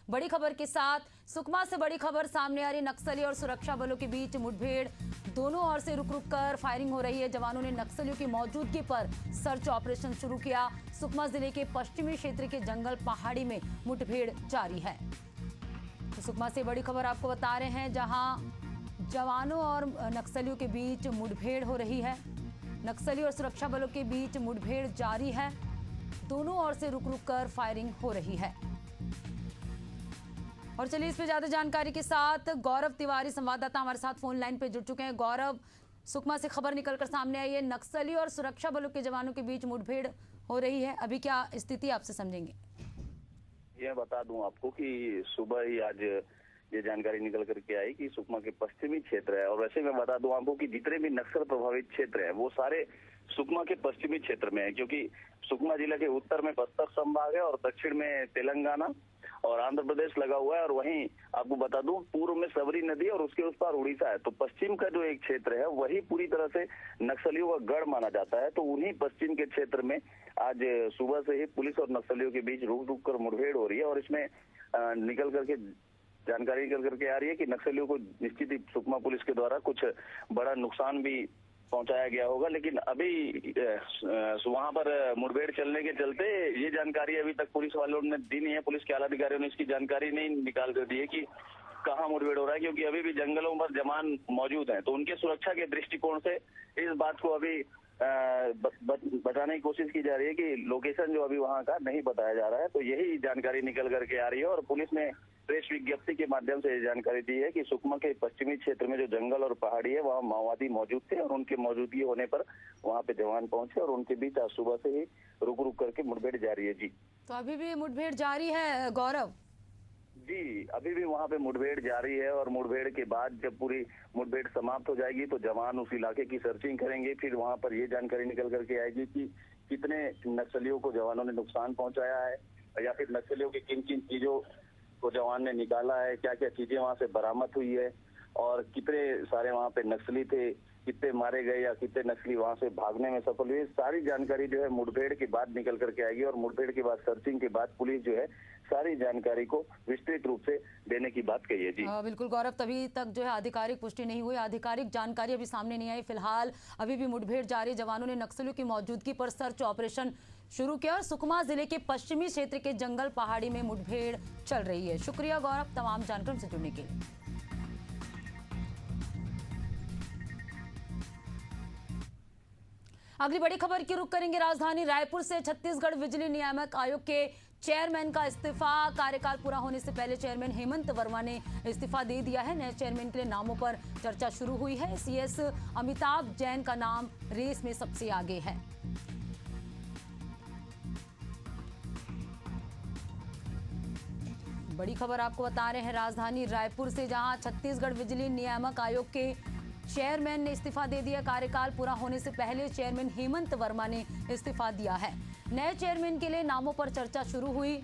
बड़ी खबर के साथ सुकमा से बड़ी खबर सामने आ रही। नक्सली और सुरक्षा बलों के बीच मुठभेड़, दोनों ओर से रुक रुक कर फायरिंग हो रही है। जवानों ने नक्सलियों की मौजूदगी पर सर्च ऑपरेशन शुरू किया। सुकमा जिले के पश्चिमी क्षेत्र के जंगल पहाड़ी में मुठभेड़ जारी है। तो सुकमा से बड़ी खबर आपको बता रहे हैं, जहां जवानों और नक्सलियों के बीच मुठभेड़ हो रही है। नक्सली और सुरक्षा बलों के बीच मुठभेड़ जारी है। दोनों ओर से रुक रुक कर फायरिंग हो रही है। और चलिए इस पे ज्यादा जानकारी के साथ गौरव तिवारी संवाददाता हमारे साथ फोन लाइन पे जुड़ चुके हैं। गौरव, सुकमा से खबर निकलकर सामने आई है, नक्सली और सुरक्षा बलों के जवानों के बीच मुठभेड़ हो रही है। अभी क्या स्थिति आपसे समझेंगे? यह बता दूं आपको कि सुबह ही आज ये जानकारी निकल करके आई कि सुकमा के पश्चिमी क्षेत्र है। और वैसे मैं बता दूं आपको कि जितने भी नक्सल प्रभावित क्षेत्र हैं वो सारे सुकमा के पश्चिमी क्षेत्र में है, क्योंकि सुकमा जिला के उत्तर में बस्तर संभाग है और दक्षिण में तेलंगाना और आंध्र प्रदेश लगा हुआ है। और वहीं आपको बता दूं पूर्व में सबरी नदी और उसके उस पार उड़ीसा है। तो पश्चिम का जो एक क्षेत्र है वही पूरी तरह से नक्सलियों का गढ़ माना जाता है। तो उन्हीं पश्चिम के क्षेत्र में आज सुबह से ही पुलिस और नक्सलियों के बीच रुक रुक कर मुठभेड़ हो रही है। और इसमें निकल करके जानकारी निकल करके आ रही है कि नक्सलियों को निश्चित ही सुकमा पुलिस के द्वारा कुछ बड़ा नुकसान भी पहुंचाया गया होगा। लेकिन अभी वहां पर मुठभेड़ चलने के चलते ये जानकारी अभी तक पुलिस वालों ने दी नहीं है। पुलिस के आला अधिकारियों ने इसकी जानकारी नहीं निकाल कर दी है कि कहाँ मुठभेड़ हो रहा है, क्योंकि अभी भी जंगलों पर जवान मौजूद हैं। तो उनके सुरक्षा के दृष्टिकोण से इस बात को अभी बताने की कोशिश की जा रही है कि लोकेशन जो अभी वहां का नहीं बताया जा रहा है। तो यही जानकारी निकल करके आ रही है। और पुलिस ने प्रेस विज्ञप्ति के माध्यम से जानकारी दी है कि सुकमा के पश्चिमी क्षेत्र में जो जंगल और पहाड़ी है वहाँ माओवादी मौजूद थे और उनके मौजूदगी होने पर वहाँ पे जवान पहुंचे और उनके बीच आज सुबह से ही रुक रुक करके मुठभेड़ जारी है। जी, तो अभी भी मुठभेड़ जारी है गौरव? जी, अभी भी वहाँ पे मुठभेड़ जारी है। और मुठभेड़ के बाद जब पूरी मुठभेड़ समाप्त हो जाएगी तो जवान उस इलाके की सर्चिंग करेंगे। फिर वहाँ पर ये जानकारी निकल करके आएगी कि कितने नक्सलियों को जवानों ने नुकसान पहुंचाया है, या फिर नक्सलियों की किन किन चीजों को जवान ने निकाला है, क्या क्या चीजें वहाँ से बरामद हुई है, और कितने सारे वहाँ पे नक्सली थे, कितने मारे गए या कितने नक्सली वहाँ से भागने में सफल हुए। सारी जानकारी जो है मुठभेड़ के बाद निकल करके आएगी। और मुठभेड़ के बाद सर्चिंग के बाद पुलिस जो है सारी जानकारी को विस्तृत रूप से देने की बात कही है। जी बिल्कुल गौरव, तभी तक जो है आधिकारिक पुष्टि नहीं हुई, आधिकारिक जानकारी अभी सामने नहीं आई। फिलहाल अभी भी मुठभेड़ जारी। जवानों ने नक्सलियों की मौजूदगी पर सर्च ऑपरेशन शुरू किया और सुकमा जिले के पश्चिमी क्षेत्र के जंगल पहाड़ी में मुठभेड़ चल रही है। शुक्रिया गौरव तमाम जानकारी से जुड़ने के लिए। अगली बड़ी खबर की रुख करेंगे राजधानी रायपुर से। छत्तीसगढ़ बिजली नियामक आयोग के चेयरमैन का इस्तीफा। कार्यकाल पूरा होने से पहले चेयरमैन हेमंत वर्मा ने इस्तीफा दे दिया है। नए चेयरमैन के लिए नामों पर चर्चा शुरू हुई है। सीएस अमिताभ जैन का नाम रेस में सबसे आगे है। बड़ी खबर आपको बता रहे हैं राजधानी रायपुर से, जहां छत्तीसगढ़ बिजली नियामक आयोग के चेयरमैन ने इस्तीफा दे दिया। कार्यकाल पूरा होने से पहले चेयरमैन हेमंत वर्मा ने इस्तीफा दिया है। नए चेयरमैन के लिए नामों पर चर्चा शुरू हुई।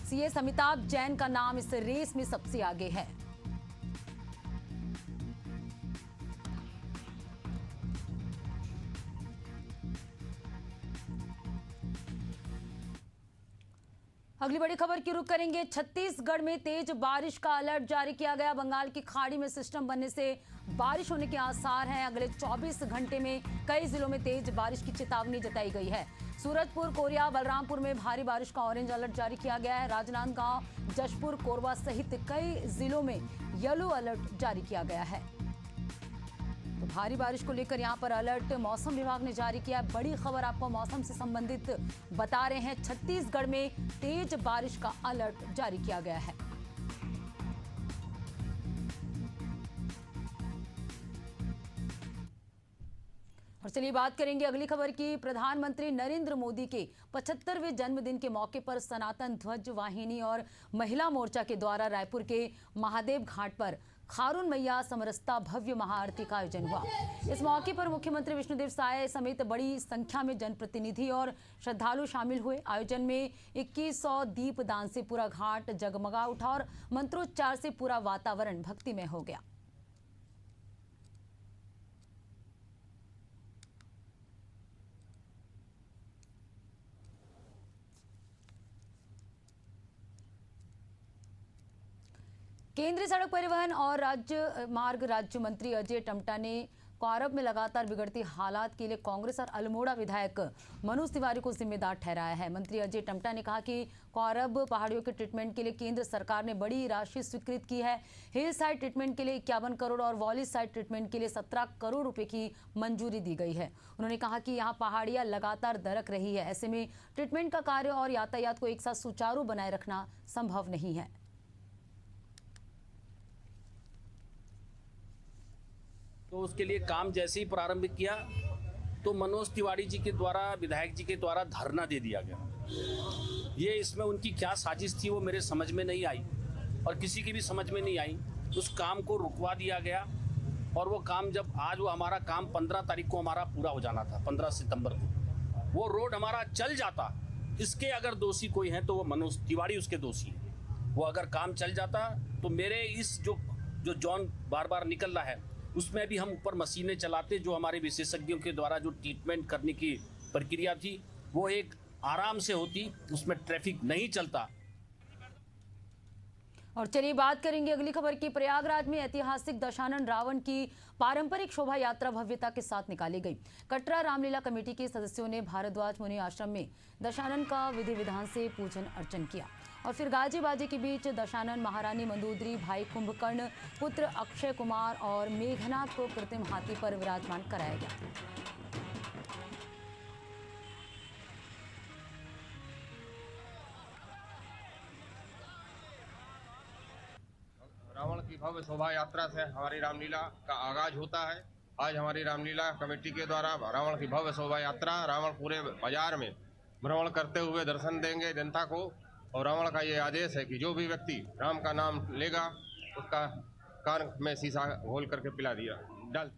सीएस अमिताभ जैन का नाम इस रेस में सबसे आगे है। अगली बड़ी खबर की रुख करेंगे। छत्तीसगढ़ में तेज बारिश का अलर्ट जारी किया गया। बंगाल की खाड़ी में सिस्टम बनने से बारिश होने के आसार हैं। अगले 24 घंटे में कई जिलों में तेज बारिश की चेतावनी जताई गई है। सूरजपुर, कोरिया, बलरामपुर में भारी बारिश का ऑरेंज अलर्ट जारी किया गया है। राजनांदगांव, जशपुर, कोरबा सहित कई जिलों में येलो अलर्ट जारी किया गया है। तो भारी बारिश को लेकर यहां पर अलर्ट मौसम विभाग ने जारी किया। बड़ी खबर आपको मौसम से संबंधित बता रहे हैं। छत्तीसगढ़ में तेज बारिश का अलर्ट जारी किया गया है। और चलिए बात करेंगे अगली खबर की। प्रधानमंत्री नरेंद्र मोदी के 75वें जन्मदिन के मौके पर सनातन ध्वज वाहिनी और महिला मोर्चा के द्वारा रायपुर के महादेव घाट पर खारून मैया समरसता भव्य महाआरती का आयोजन हुआ। इस मौके पर मुख्यमंत्री विष्णुदेव साय समेत बड़ी संख्या में जनप्रतिनिधि और श्रद्धालु शामिल हुए। आयोजन में 2100 दीप दान से पूरा घाट जगमगा उठा और मंत्रोच्चार से पूरा वातावरण भक्तिमय हो गया। केंद्रीय सड़क परिवहन और राज्य मार्ग राज्य मंत्री अजय टम्टा ने कौरब में लगातार बिगड़ती हालात के लिए कांग्रेस और अल्मोड़ा विधायक मनोज तिवारी को जिम्मेदार ठहराया है। मंत्री अजय टम्टा ने कहा कि कौरब पहाड़ियों के ट्रीटमेंट के लिए केंद्र सरकार ने बड़ी राशि स्वीकृत की है। हिल साइड ट्रीटमेंट के लिए 51 करोड़ और वॉली साइड ट्रीटमेंट के लिए 17 करोड़ रुपए की मंजूरी दी गई है। उन्होंने कहा कि यहाँ पहाड़ियां लगातार दरक रही है, ऐसे में ट्रीटमेंट का कार्य और यातायात को एक साथ सुचारू बनाए रखना संभव नहीं है। तो उसके लिए काम जैसे ही प्रारंभ किया तो मनोज तिवारी जी के द्वारा, विधायक जी के द्वारा धरना दे दिया गया। ये इसमें उनकी क्या साजिश थी वो मेरे समझ में नहीं आई और किसी की भी समझ में नहीं आई। उस काम को रुकवा दिया गया और वो काम जब आज वो हमारा काम 15 तारीख को हमारा पूरा हो जाना था, 15 सितंबर को वो रोड हमारा चल जाता। इसके अगर दोषी कोई है तो वो मनोज तिवारी उसके दोषी है। वो अगर काम चल जाता तो मेरे इस जो जॉन बार बार निकल रहा है उसमें भी हम ऊपर मशीनें चलाते, जो हमारे विशेषज्ञों के द्वारा जो ट्रीटमेंट करने की प्रक्रिया थी वो एक आराम से होती, उसमें ट्रैफिक नहीं चलता। और चलिए बात करेंगे अगली खबर की। प्रयागराज में ऐतिहासिक दशानन रावण की पारंपरिक शोभा यात्रा भव्यता के साथ निकाली गई। कटरा रामलीला कमेटी के सदस्यों ने भारद्वाज मुनि आश्रम में दशानन का विधि विधान से पूजन अर्चन किया और फिर गाजे बाजे के बीच दशानन, महारानी मंदोदरी, भाई कुंभकर्ण, पुत्र अक्षय कुमार और मेघनाथ को कृत्रिम हाथी पर विराजमान कराया गया। रावण की भव्य शोभा यात्रा से हमारी रामलीला का आगाज होता है। आज हमारी रामलीला कमेटी के द्वारा रावण की भव्य शोभा यात्रा, रावण पूरे बाजार में भ्रमण करते हुए दर्शन देंगे जनता को। और रावण का ये आदेश है कि जो भी व्यक्ति राम का नाम लेगा उसका कान में शीशा घोल करके पिला दिया डाल।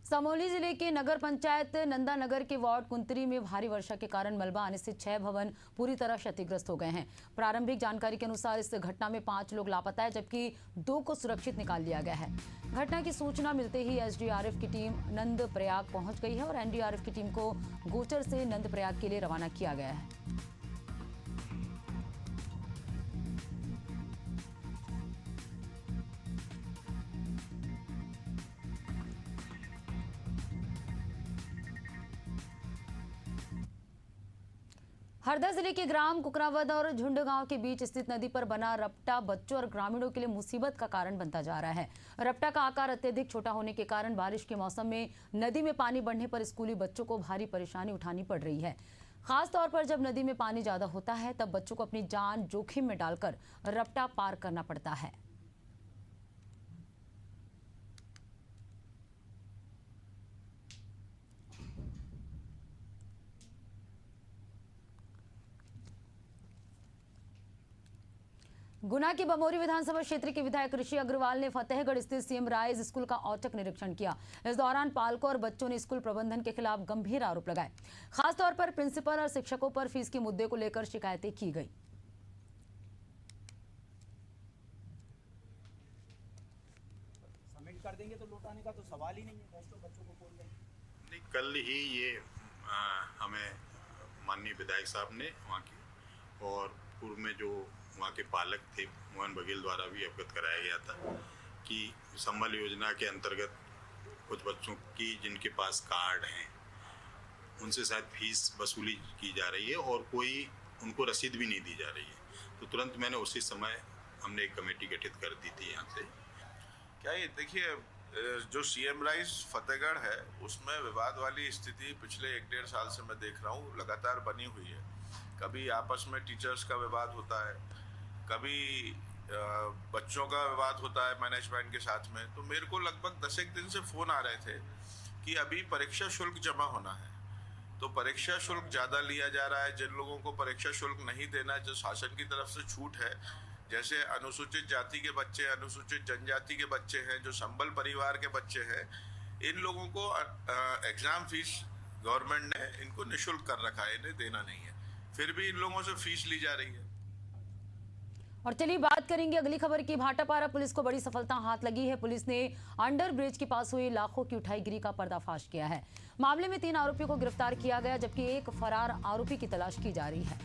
चमोली जिले के नगर पंचायत नंदा नगर के वार्ड कुंतरी में भारी वर्षा के कारण मलबा आने से 6 भवन पूरी तरह क्षतिग्रस्त हो गए हैं। प्रारंभिक जानकारी के अनुसार इस घटना में 5 लोग लापता है, जबकि 2 को सुरक्षित निकाल लिया गया है। घटना की सूचना मिलते ही एसडीआरएफ की टीम नंद प्रयाग पहुंच गई है और एनडीआरएफ की टीम को गोचर से नंद प्रयाग के लिए रवाना किया गया है। हरदा जिले के ग्राम कुकरावद और झुंड गांव के बीच स्थित नदी पर बना रपटा बच्चों और ग्रामीणों के लिए मुसीबत का कारण बनता जा रहा है। रपटा का आकार अत्यधिक छोटा होने के कारण बारिश के मौसम में नदी में पानी बढ़ने पर स्कूली बच्चों को भारी परेशानी उठानी पड़ रही है। खास तौर पर जब नदी में पानी ज्यादा होता है तब बच्चों को अपनी जान जोखिम में डालकर रपटा पार करना पड़ता है। गुना के बमोरी विधानसभा क्षेत्र के विधायक ऋषि अग्रवाल ने फतेहगढ़ स्थित सीएम राइज स्कूल का औचक निरीक्षण किया। इस दौरान पालकों और बच्चों ने स्कूल प्रबंधन के खिलाफ गंभीर आरोप लगाए। खासतौर पर प्रिंसिपल और शिक्षकों पर फीस के मुद्दे को लेकर शिकायतें की गई। सबमिट कर देंगे तो लौटाने का तो सवाल ही नहीं है। बच्चों को बोल नहीं, कल ही ये हमें माननीय विधायक साहब ने वहाँ की और पूर्व में जो वहाँ के पालक थे मोहन बघेल द्वारा भी अवगत कराया गया था कि संबल योजना के अंतर्गत कुछ बच्चों की जिनके पास कार्ड हैं उनसे शायद फीस वसूली की जा रही है और कोई उनको रसीद भी नहीं दी जा रही है। तो तुरंत मैंने उसी समय हमने एक कमेटी गठित कर दी थी यहाँ से। क्या ये देखिए, जो सीएम राइज फतेहगढ़ है उसमें विवाद वाली स्थिति पिछले 1-1.5 साल से मैं देख रहा हूँ लगातार बनी हुई है। कभी आपस में टीचर्स का विवाद होता है, कभी बच्चों का विवाद होता है मैनेजमेंट के साथ में। तो मेरे को लगभग 10 दिन से फ़ोन आ रहे थे कि अभी परीक्षा शुल्क जमा होना है, तो परीक्षा शुल्क ज़्यादा लिया जा रहा है। जिन लोगों को परीक्षा शुल्क नहीं देना, जो शासन की तरफ से छूट है, जैसे अनुसूचित जाति के बच्चे, अनुसूचित जनजाति के बच्चे हैं, जो संबल परिवार के बच्चे हैं, इन लोगों को एग्ज़ाम फीस गवर्नमेंट ने इनको निःशुल्क कर रखा है, इन्हें देना नहीं है, फिर भी इन लोगों से फीस ली जा रही है। और चलिए बात करेंगे अगली खबर की। भाटापारा पुलिस को बड़ी सफलता हाथ लगी है। पुलिस ने अंडर ब्रिज के पास हुई लाखों की उठाईगिरी का पर्दाफाश किया है। मामले में 3 आरोपियों को गिरफ्तार किया गया, जबकि एक फरार आरोपी की तलाश की जा रही है।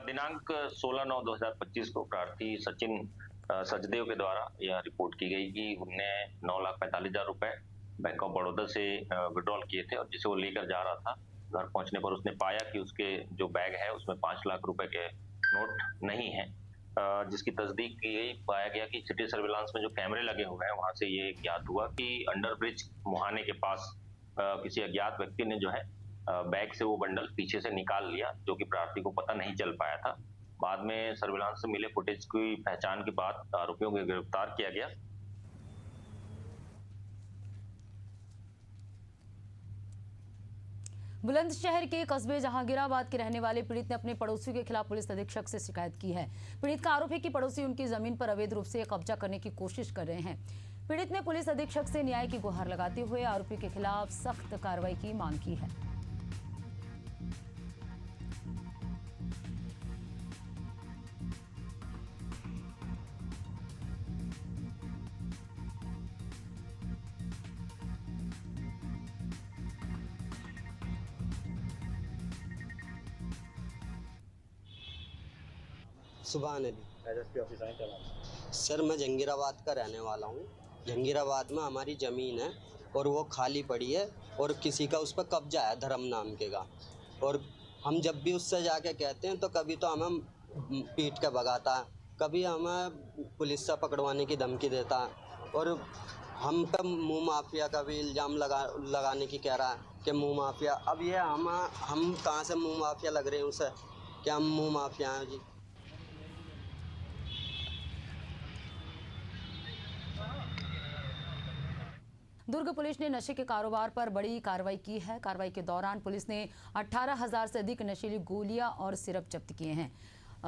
दिनांक 16/9/2025 को प्रार्थी सचिन सचदेव के द्वारा यह रिपोर्ट की गई कि उनने 9,45,000 रुपए बैंक ऑफ बड़ौदा से विड्रॉल किए थे और जिसे वो लेकर जा रहा था। घर पहुंचने पर उसने पाया कि उसके जो बैग है उसमें 5 लाख रुपए के नोट नहीं है, जिसकी तस्दीक की गई। पाया गया कि सिटी सर्विलांस में जो कैमरे लगे हुए हैं वहां से ये ज्ञात हुआ कि अंडर ब्रिज मुहाने के पास किसी अज्ञात व्यक्ति ने जो है बैग से वो बंडल पीछे से निकाल लिया, जो कि प्रार्थी को पता नहीं चल पाया था। बाद में सर्विलांस से मिले फुटेज की पहचान के बाद आरोपियों को गिरफ्तार किया गया। बुलंदशहर के कस्बे जहांगीराबाद के रहने वाले पीड़ित ने अपने पड़ोसी के खिलाफ पुलिस अधीक्षक से शिकायत की है। पीड़ित का आरोप है कि पड़ोसी उनकी जमीन पर अवैध रूप से कब्जा करने की कोशिश कर रहे हैं। पीड़ित ने पुलिस अधीक्षक से न्याय की गुहार लगाते हुए आरोपी के खिलाफ सख्त कार्रवाई की मांग की है। सुभान अली एसएसपी ऑफिस आए क्या बात? सर, मैं जहांगीराबाद का रहने वाला हूँ। जहांगीराबाद में हमारी ज़मीन है और वो खाली पड़ी है और किसी का उस पर कब्जा है धर्म नाम के का। और हम जब भी उससे जाके कहते हैं तो कभी तो हमें पीट के भगाता है, कभी हमें पुलिस से पकड़वाने की धमकी देता है और हम पे मुँह माफिया का भी इल्ज़ाम लगाने की कह रहा है कि मुँह माफिया। अब ये हम कहाँ से मुँह माफिया लग रहे हैं उसे, क्या हम मुँह माफिया हैं जी? दुर्ग पुलिस ने नशे के कारोबार पर बड़ी कार्रवाई की है। कार्रवाई के दौरान पुलिस ने 18,000 से अधिक नशीली गोलियां और सिरप जब्त किए हैं।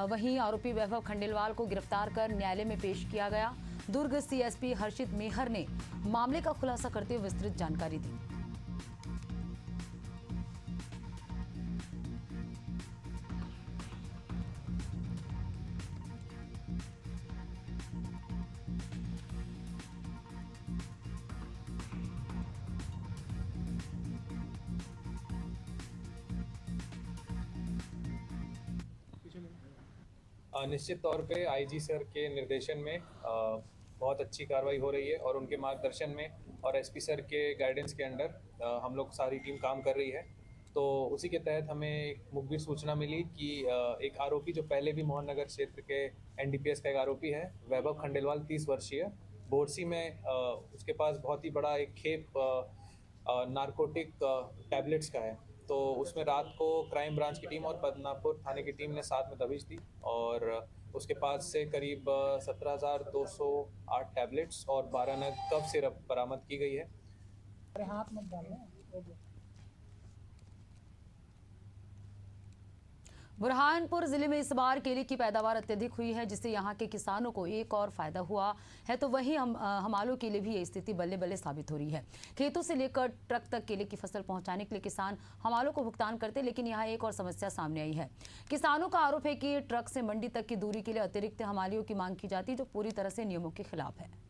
वहीं आरोपी वैभव खंडेलवाल को गिरफ्तार कर न्यायालय में पेश किया गया। दुर्ग सीएसपी हर्षित मेहर ने मामले का खुलासा करते हुए विस्तृत जानकारी दी। निश्चित तौर पे आईजी सर के निर्देशन में बहुत अच्छी कार्रवाई हो रही है और उनके मार्गदर्शन में और एसपी सर के गाइडेंस के अंडर हम लोग सारी टीम काम कर रही है। तो उसी के तहत हमें एक मुखबिर सूचना मिली कि एक आरोपी जो पहले भी मोहन नगर क्षेत्र के एनडीपीएस का एक आरोपी है, वैभव खंडेलवाल 30 वर्षीय, बोरसी में उसके पास बहुत ही बड़ा एक खेप नारकोटिक टैबलेट्स का है। तो उसमें रात को क्राइम ब्रांच की टीम और बदनापुर थाने की टीम ने साथ में दबिश दी और उसके पास से करीब 17,208 टैबलेट्स और 12 नग कफ सिरप बरामद की गई है। हाथ मत डालो। बुरहानपुर जिले में इस बार केले की पैदावार अत्यधिक हुई है, जिससे यहाँ के किसानों को एक और फायदा हुआ है। तो वहीं हमालों के लिए भी ये स्थिति बल्ले बल्ले साबित हो रही है। खेतों से लेकर ट्रक तक केले की फसल पहुंचाने के लिए किसान हमालों को भुगतान करते, लेकिन यहाँ एक और समस्या सामने आई है। किसानों का आरोप है कि ट्रक से मंडी तक की दूरी के लिए अतिरिक्त हमालियों की मांग की जाती है, जो पूरी तरह से नियमों के खिलाफ है।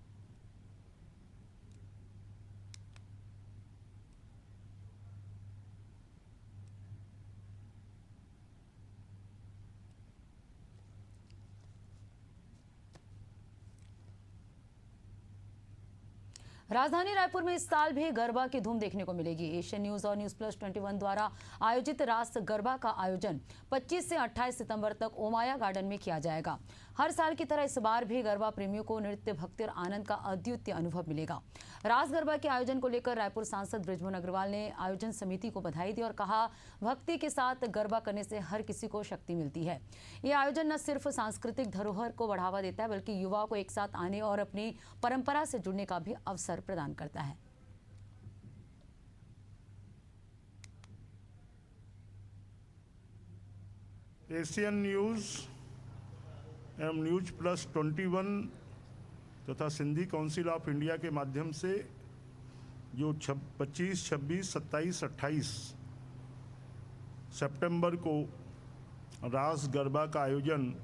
राजधानी रायपुर में इस साल भी गरबा की धूम देखने को मिलेगी। एशियन न्यूज और न्यूज प्लस 21 द्वारा आयोजित रास गरबा का आयोजन 25 से 28 सितंबर तक ओमाया गार्डन में किया जाएगा। हर साल की तरह इस बार भी गरबा प्रेमियों को नृत्य, भक्ति और आनंद का अद्वितीय अनुभव मिलेगा। रास गरबा के आयोजन को लेकर रायपुर सांसद बृजमोहन अग्रवाल ने आयोजन समिति को बधाई दी और कहा, भक्ति के साथ गरबा करने से हर किसी को शक्ति मिलती है। ये आयोजन न सिर्फ सांस्कृतिक धरोहर को बढ़ावा देता है, बल्कि युवाओं को एक साथ आने और अपनी परंपरा से जुड़ने का भी अवसर प्रदान करता है। एशियन न्यूज़ एवं न्यूज प्लस 21 तथा सिंधी काउंसिल ऑफ इंडिया के माध्यम से जो 25, 26, 27, 28 सितंबर को रास गरबा का आयोजन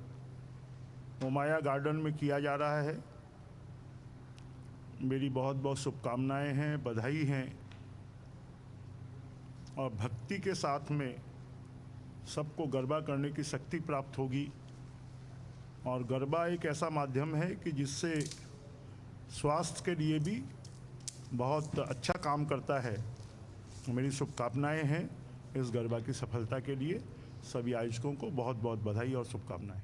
ओमाया गार्डन में किया जा रहा है, मेरी बहुत बहुत शुभकामनाएं हैं, बधाई हैं। और भक्ति के साथ में सबको गरबा करने की शक्ति प्राप्त होगी। और गरबा एक ऐसा माध्यम है कि जिससे स्वास्थ्य के लिए भी बहुत अच्छा काम करता है। मेरी शुभकामनाएं हैं इस गरबा की सफलता के लिए। सभी आयोजकों को बहुत बहुत बधाई और शुभकामनाएं।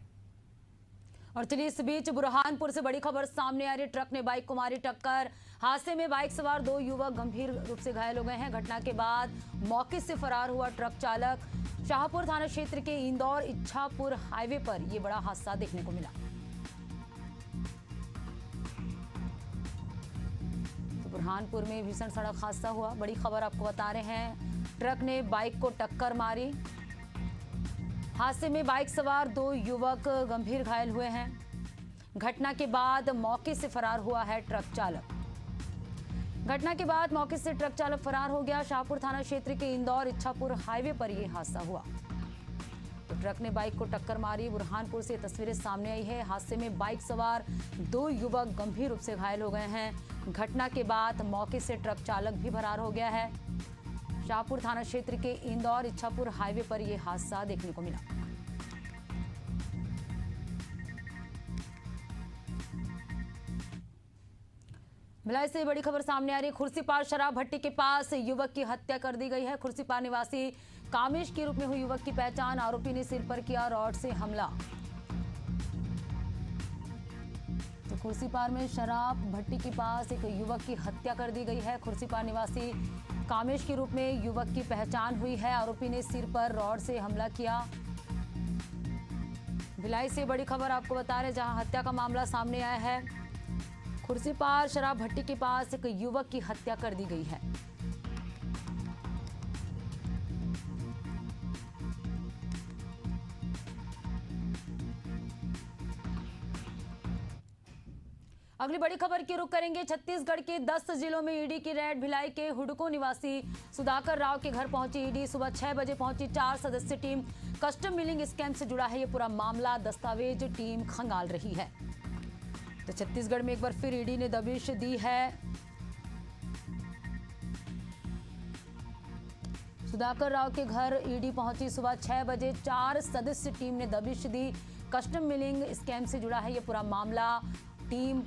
और चलिए इस बीच बुरहानपुर से बड़ी खबर सामने आ रही। ट्रक ने बाइक को मारी टक्कर। हादसे में बाइक सवार 2 युवक गंभीर रूप से घायल हो गए हैं। घटना के बाद मौके से फरार हुआ ट्रक चालक। शाहपुर थाना क्षेत्र के इंदौर इच्छापुर हाईवे पर यह बड़ा हादसा देखने को मिला। तो बुरहानपुर में भीषण सड़क हादसा हुआ। बड़ी खबर आपको बता रहे हैं, ट्रक ने बाइक को टक्कर मारी। हादसे में बाइक सवार 2 युवक गंभीर घायल हुए हैं। घटना के बाद मौके से फरार हुआ है ट्रक चालक। घटना के बाद मौके से ट्रक चालक फरार हो गया। शाहपुर थाना क्षेत्र के इंदौर इच्छापुर हाईवे पर यह हादसा हुआ। तो ट्रक ने बाइक को टक्कर मारी। बुरहानपुर से तस्वीरें सामने आई है। हादसे में बाइक सवार 2 युवक गंभीर रूप से घायल हो गए हैं। घटना के बाद मौके से ट्रक चालक भी फरार हो गया है। शाहपुर थाना क्षेत्र के इंदौर इच्छापुर हाईवे पर यह हादसा देखने को मिला। भिलाई से बड़ी खबर सामने आ रही है। खुर्सीपार शराब भट्टी के पास युवक की हत्या कर दी गई है। खुर्सीपार निवासी कामेश के रूप में हुई युवक की पहचान। आरोपी ने सिर पर किया रॉड से हमला। तो खुर्सीपार में शराब भट्टी के पास एक युवक की हत्या कर दी गई है। खुर्सीपार निवासी कामेश के रूप में युवक की पहचान हुई है। आरोपी ने सिर पर रॉड से हमला किया। भिलाई से बड़ी खबर आपको बता रहे, जहां हत्या का मामला सामने आया है। खुर्सीपार शराब भट्टी के पास एक युवक की हत्या कर दी गई है। अगली बड़ी खबर की रुख करेंगे। छत्तीसगढ़ के 10 जिलों में ईडी की रेड। भिलाई के हुडको निवासी सुधाकर राव के घर पहुंची ईडी। सुबह 6 बजे पहुंची 4 सदस्यीय टीम। कस्टम मिलिंग स्कैम से जुड़ा है ये पूरा मामला। दस्तावेज टीम खंगाल रही है। तो छत्तीसगढ़ में एक बार फिर ईडी ने दबिश दी है। सुधाकर राव के घर ईडी पहुंची सुबह 6 बजे। 4 सदस्यीय टीम ने दबिश दी। कस्टम मिलिंग स्कैम से जुड़ा है ये पूरा मामला। टीम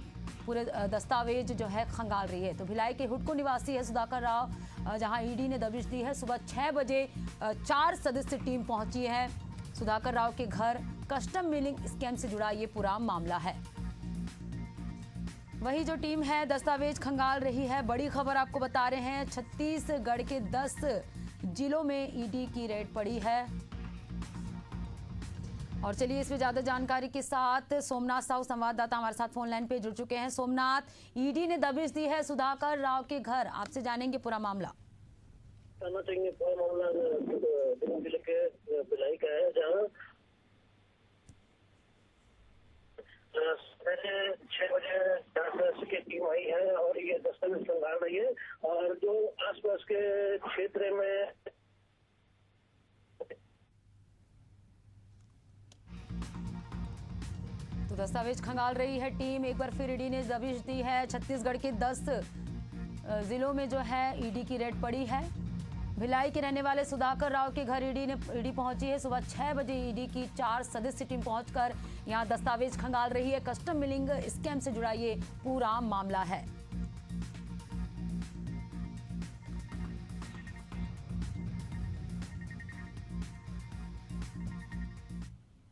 पूरे दस्तावेज जो है खंगाल रही है। तो भिलाई के हुडको निवासी है सुधाकर राव, जहां ईडी ने दबिश दी है। सुबह 6 बजे 4 सदस्यीय टीम पहुंची है सुधाकर राव के घर। कस्टम मिलिंग स्कैम से जुड़ा ये पूरा मामला है। वही जो टीम है दस्तावेज खंगाल रही है। बड़ी खबर आपको बता रहे हैं, छत्तीसगढ़ के 10 जिलों में ईडी की रेड पड़ी है। और चलिए इसमें ज्यादा जानकारी के साथ सोमनाथ साहू संवाददाता हमारे साथ फोन लाइन पे जुड़ चुके हैं। सोमनाथ, ईडी ने दबिश दी है सुधाकर राव के घर, आपसे जानेंगे पूरा मामला। पूरा मामला जिले के भिलाई का है, जहाँ पहले 6 बजे 4 सदस्य की टीम आई है और ये दस्तावेज खंगाल रही है। और जो आसपास के क्षेत्र में तो दस्तावेज खंगाल रही है टीम। एक बार फिर ईडी ने दबिश दी है। छत्तीसगढ़ के 10 जिलों में जो है ईडी की रेड पड़ी है। भिलाई के रहने वाले सुधाकर राव के घर ईडी पहुंची है। सुबह 6 बजे ईडी की 4 सदस्यीय टीम पहुंचकर यहां दस्तावेज खंगाल रही है। कस्टम मिलिंग स्कैम से जुड़ा ये पूरा मामला है।